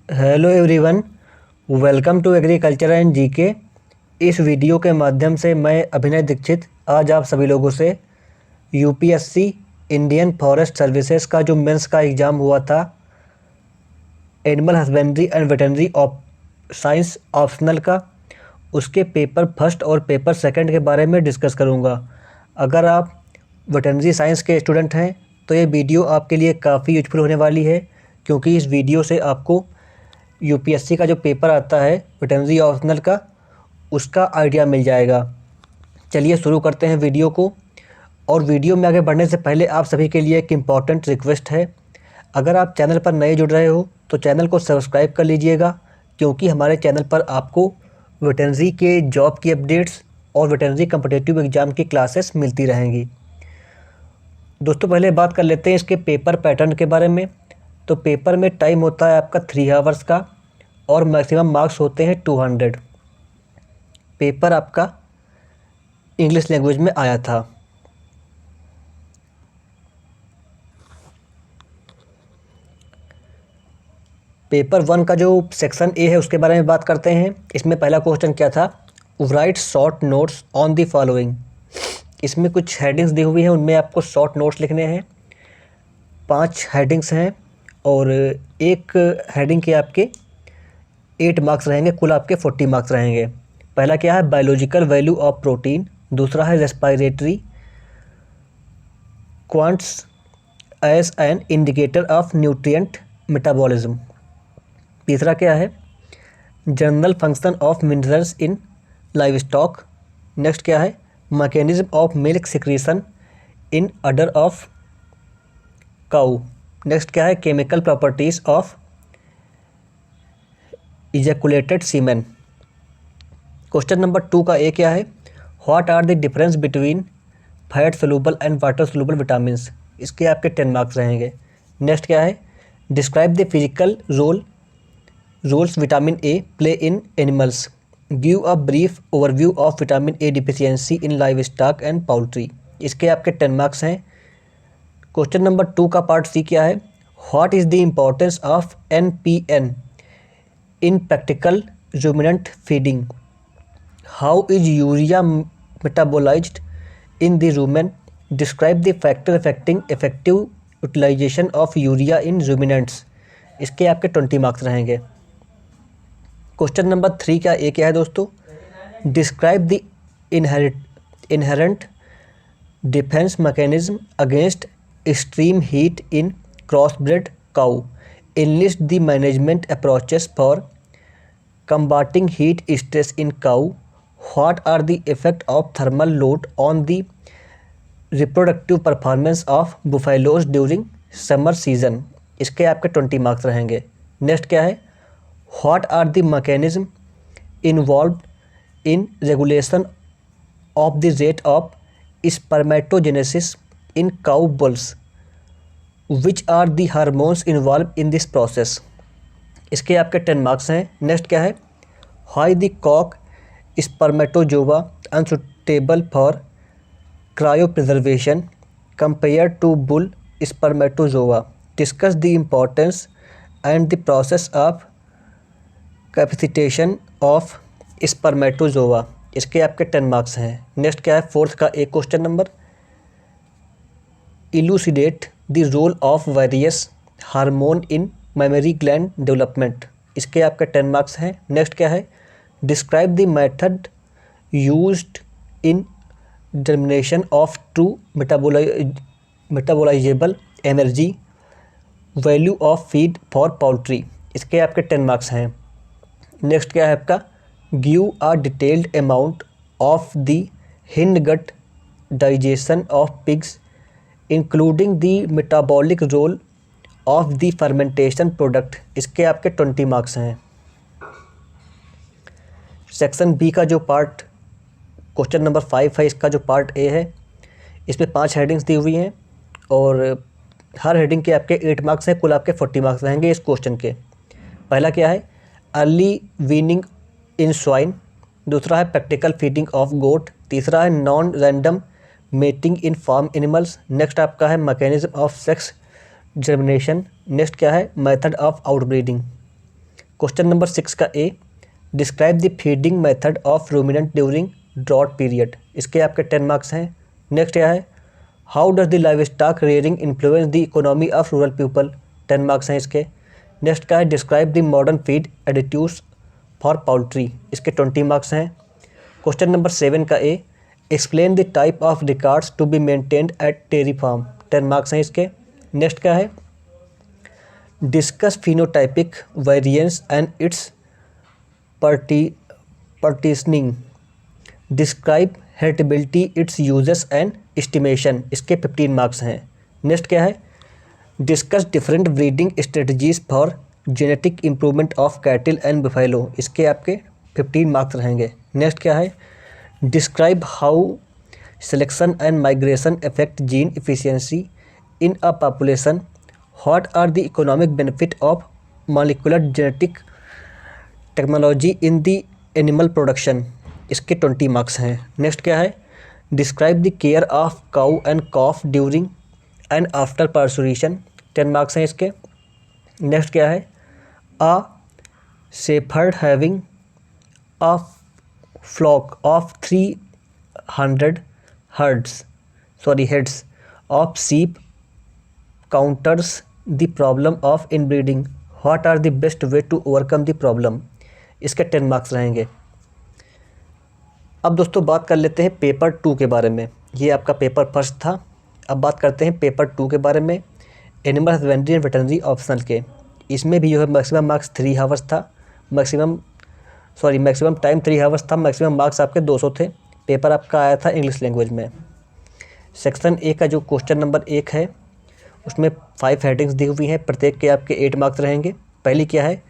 Hello everyone, welcome to agriculture and GK. इस video के माध्यम से मैं अभिनय दीक्षित आज आप सभी लोगों से यूपीएससी इंडियन फॉरेस्ट सर्विसेज का जो मेंस का एग्ज़ाम हुआ था animal husbandry and veterinary science optional का, उसके पेपर फर्स्ट और पेपर सेकंड के बारे में डिस्कस करूंगा। अगर आप वेटरनरी साइंस के स्टूडेंट हैं तो ये वीडियो आपके लिए काफ़ी यूजफुल होने वाली है, क्योंकि इस वीडियो से आपको यूपीएससी का जो पेपर आता है वेटरनरी ऑप्शनल का, उसका आइडिया मिल जाएगा। चलिए शुरू करते हैं वीडियो को। और वीडियो में आगे बढ़ने से पहले आप सभी के लिए एक इम्पॉर्टेंट रिक्वेस्ट है। अगर आप चैनल पर नए जुड़ रहे हो तो चैनल को सब्सक्राइब कर लीजिएगा, क्योंकि हमारे चैनल पर आपको वेटरनरी के जॉब की अपडेट्स और वेटरनरी कॉम्पिटिटिव एग्ज़ाम की क्लासेस मिलती रहेंगी। दोस्तों, पहले बात कर लेते हैं इसके पेपर पैटर्न के बारे में। तो पेपर में टाइम होता है आपका 3 आवर्स का और मैक्सिमम मार्क्स होते हैं 200। पेपर आपका इंग्लिश लैंग्वेज में आया था। पेपर 1 का जो सेक्शन ए है उसके बारे में बात करते हैं। इसमें पहला क्वेश्चन क्या था? Right short notes on the following. इसमें कुछ हेडिंग्स दी हुई हैं, उनमें आपको शॉर्ट नोट्स लिखने हैं। 5 हेडिंग्स हैं और एक हेडिंग के आपके 8 मार्क्स रहेंगे, कुल आपके 40 मार्क्स रहेंगे। पहला क्या है? Biological value of protein. दूसरा है respiratory quotient as an indicator of nutrient metabolism. तीसरा क्या है? General function of minerals in livestock. Next क्या है? Mechanism of milk secretion in udder of cow. Next क्या है? Chemical properties of ejaculated semen. Question number 2 का A क्या है? What are the difference between fat soluble and water soluble vitamins. इसके आपके 10 marks रहेंगे। नेक्स्ट क्या है? Describe the physical roles vitamin A play in animals. Give a brief overview of vitamin A deficiency in livestock and poultry. इसके आपके 10 marks हैं। Question number 2 का part सी क्या है? What is the importance of NPN in practical ruminant feeding? How is urea metabolized in the rumen? Describe the factor affecting effective utilization of urea in ruminants. इसके आपके 20 marks रहेंगे। Question number 3 का A क्या है दोस्तों? Describe the inherent defence mechanism against extreme heat in crossbred cow. Enlist the management approaches for combating heat stress in cow. What are the effect of thermal load on the reproductive performance of buffaloes during summer season? इसके आपके 20 marks रहेंगे। Next क्या है? What are the mechanism involved in regulation of the rate of spermatogenesis in cow bulls? Which are the hormones involved in this process? इसके आपके 10 marks हैं। Next क्या है? Why the cock spermatozoa unsuitable for cryopreservation compared to bull spermatozoa? Discuss the importance and the process of capacitation of spermatozoa। इसके आपके 10 marks हैं। Next क्या है? 4th का एक question number, elucidate the role of various hormone in mammary gland development. इसके आपके 10 marks हैं। नेक्स्ट क्या है? Describe the method used in determination of true metabolisable energy value of feed for poultry. इसके आपके 10 मार्क्स हैं। नेक्स्ट क्या है आपका? Give a detailed amount of the hind gut digestion of pigs including the metabolic role of the fermentation product. इसके आपके 20 marks हैं। Section B का जो पार्ट क्वेश्चन नंबर 5 है, इसका जो पार्ट ए है, इसमें 5 हेडिंग्स दी हुई हैं और हर हेडिंग के आपके 8 मार्क्स हैं, कुल आपके 40 मार्क्स रहेंगे इस क्वेश्चन के। पहला क्या है? Early weaning in swine. दूसरा है प्रैक्टिकल फीडिंग ऑफ गोट। तीसरा है non random mating in farm animals. Next आपका है mechanism of sex determination. Next क्या है? Method of outbreeding. Question number 6 का A, describe the feeding method of ruminant during drought period, इसके आपके 10 marks हैं। नेक्स्ट क्या है, how does the livestock rearing influence the economy of rural people, 10 marks हैं इसके। नेक्स्ट क्या है, describe the modern feed additives for poultry, इसके 20 मार्क्स हैं। क्वेश्चन नंबर 7 का A, explain the type of records to be maintained at dairy farm, 10 marks हैं इसके। Next क्या है, discuss phenotypic variance and its partitioning, describe heritability, its uses and estimation, इसके 15 marks हैं। Next क्या है, discuss different breeding strategies for genetic improvement of cattle and buffalo, इसके आपके 15 मार्क्स रहेंगे। नेक्स्ट क्या है, describe how selection and migration affect gene efficiency in a population, what are the economic benefit of molecular genetic technology in the animal production, इसके 20 marks हैं। Next क्या है, describe the care of cow and calf during and after parturition, 10 marks हैं इसके। Next क्या है, a shepherd having a flock of 300 heads of sheep counters the problem of inbreeding, what are the best way to overcome the problem, इसके 10 marks रहेंगे। अब दोस्तों बात कर लेते हैं पेपर 2 के बारे में। ये आपका पेपर फर्स्ट था। अब बात करते हैं पेपर 2 के बारे में, animal husbandry and veterinary optional के। इसमें भी जो है मैक्सिमम मार्क्स 3 आवर्स था, मैक्सिमम टाइम 3 आवर्स था, मैक्सिमम मार्क्स आपके 200 थे। पेपर आपका आया था इंग्लिश लैंग्वेज में। सेक्शन ए का जो क्वेश्चन नंबर 1 है उसमें 5 हेडिंग्स दी हुई हैं, प्रत्येक के आपके 8 मार्क्स रहेंगे। पहली क्या है,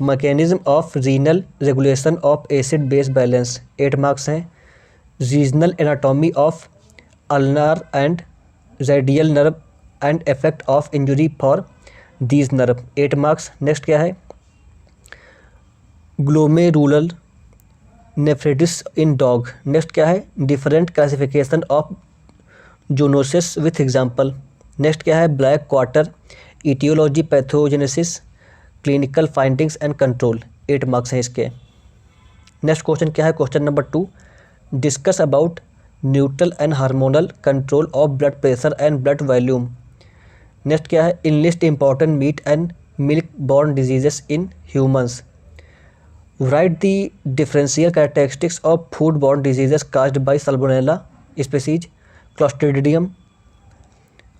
mechanism of renal regulation of acid base balance, 8 marks हैं। Regional anatomy of ulnar and radial nerve and effect of injury for these nerve, 8 marks. Next क्या है, glomerular nephritis in dog. Next क्या है, different classification of zoonosis with example. Next क्या है, black quarter etiology pathogenesis clinical findings and control, 8 marks हैं इसके। Next question क्या है, question number 2, discuss about neutral and hormonal control of blood pressure and blood volume. Next क्या है, enlist important meat and milk borne diseases in humans. Write the differential characteristics of food borne diseases caused by salmonella species, clostridium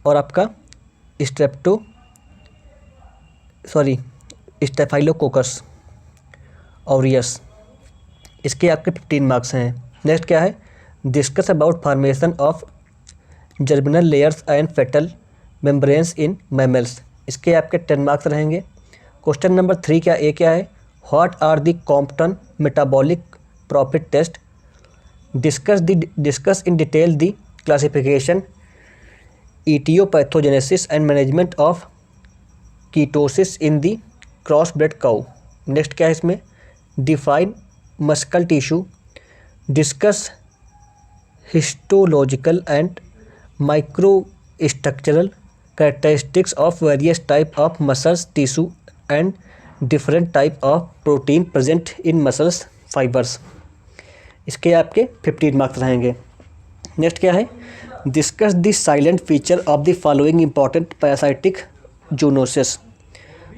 और आपका staphylococcus aureus, इसके आपके 15 marks हैं। Next क्या है, discuss about formation of germinal layers and foetal membranes in mammals, इसके आपके 10 marks रहेंगे। क्वेश्चन नंबर 3 क्या है, what are the Compton metabolic profit test, discuss in detail the classification etiopathogenesis and management of ketosis in the crossbred cow. Next क्या है इसमें, define muscle tissue, discuss histological and microstructural characteristics of various type of muscles tissue and different type of protein present in muscles fibres, इसके आपके 15 marks रहेंगे। Next क्या है, discuss the salient feature of the following important parasitic zoonosis.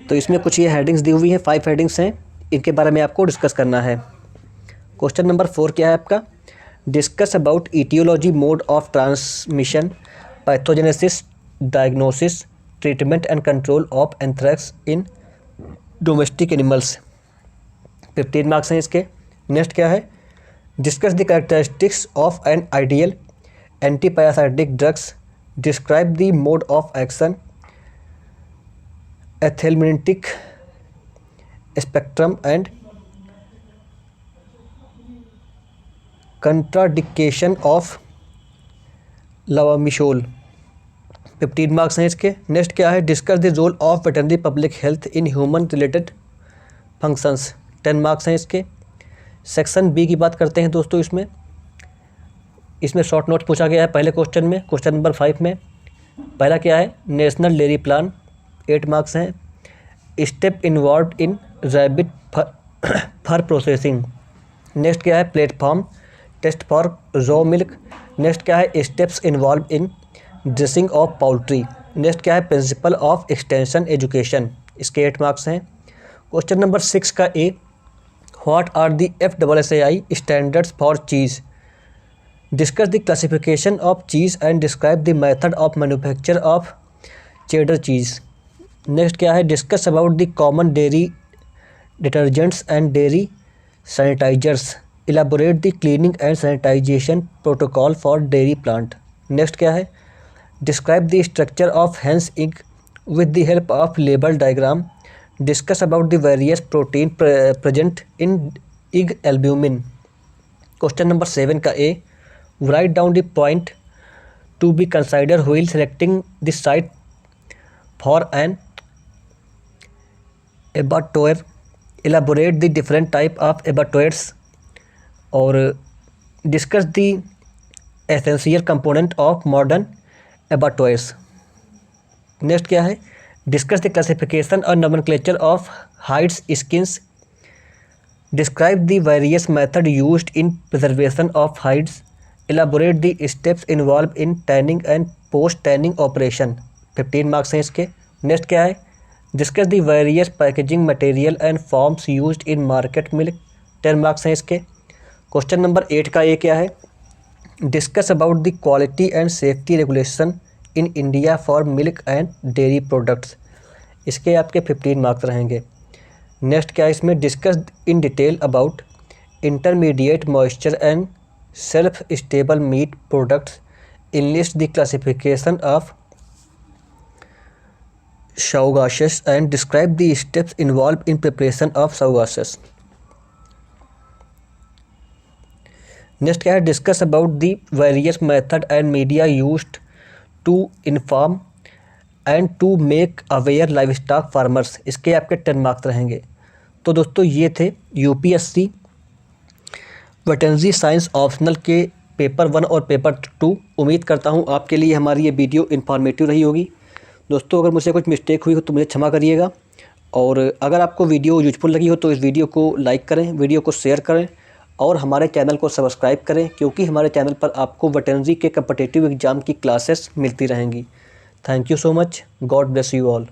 तो इसमें कुछ ये headings दी हुई हैं, 5 हेडिंग्स हैं, इनके बारे में आपको डिस्कस करना है। क्वेश्चन नंबर 4 क्या है आपका, discuss about etiology mode of transmission pathogenesis diagnosis treatment and control of anthrax in domestic animals, 15 marks हैं इसके। नेक्स्ट क्या है, discuss the characteristics of an ideal antiparasitic drugs, describe the mode of action, anthelmintic spectrum and contraindication of levamisole, 15 marks हैं इसके। Next क्या है, discuss the role of veterinary public health in human related functions, 10 marks हैं इसके। Section B की बात करते हैं दोस्तों, इसमें शॉर्ट नोट पूछा गया है पहले क्वेश्चन में, क्वेश्चन नंबर 5 में। पहला क्या है, नेशनल डेयरी प्लान, 8 मार्क्स हैं। Step involve in rabbit fur processing. Next क्या है, platform test for raw milk. Next क्या है, steps involve in dressing of poultry. Next क्या है, प्रिंसिपल ऑफ एक्सटेंशन एजुकेशन। इसके 8 मार्क्स हैं। क्वेश्चन नंबर 6 का A, what are the FSSAI standards for cheese. Discuss the classification of cheese and describe the method of manufacture of cheddar cheese. Next क्या है, discuss about the common dairy detergents and dairy sanitizers. Elaborate the cleaning and sanitization protocol for dairy plant. Next क्या है, describe the structure of hens egg with the help of label diagram. Discuss about the various protein present in egg albumin. Question number 7 का A, write down the point to be consider while selecting the site for an abattoir. Elaborate the different type of abattoirs और discuss the essential component of modern abattoirs. Next क्या है, discuss the classification और nomenclature of hides skins. Describe the various method used in preservation of hides. Elaborate the steps involve in tanning and post tanning operation. 15 marks हैं इसके। Next क्या है, discuss the various packaging material and forms used in market milk. 10 marks हैं इसके। Question number 8 का A क्या है, discuss about the quality and safety regulation in India for milk and dairy products. इसके आपके 15 मार्क्स रहेंगे। नेक्स्ट क्या है इसमें, discuss in detail about intermediate moisture and shelf stable meat products. Enlist the classification of sow gases and describe the steps involved in preparation of sow gases. Next क्या है, discuss about the various method and media used to inform and to make aware livestock farmers. इसके आपके 10 marks रहेंगे। तो दोस्तों ये थे UPSC veterinary science optional के पेपर 1 और पेपर 2। उम्मीद करता हूँ आपके लिए हमारी ये वीडियो इन्फॉर्मेटिव रही होगी। दोस्तों अगर मुझसे कुछ मिस्टेक हुई हो तो मुझे क्षमा करिएगा, और अगर आपको वीडियो यूजफुल लगी हो तो इस वीडियो को लाइक करें, वीडियो को शेयर करें और हमारे चैनल को सब्सक्राइब करें, क्योंकि हमारे चैनल पर आपको वेटरनरी के कॉम्पिटिटिव एग्ज़ाम की क्लासेस मिलती रहेंगी। Thank you so much. God bless you all.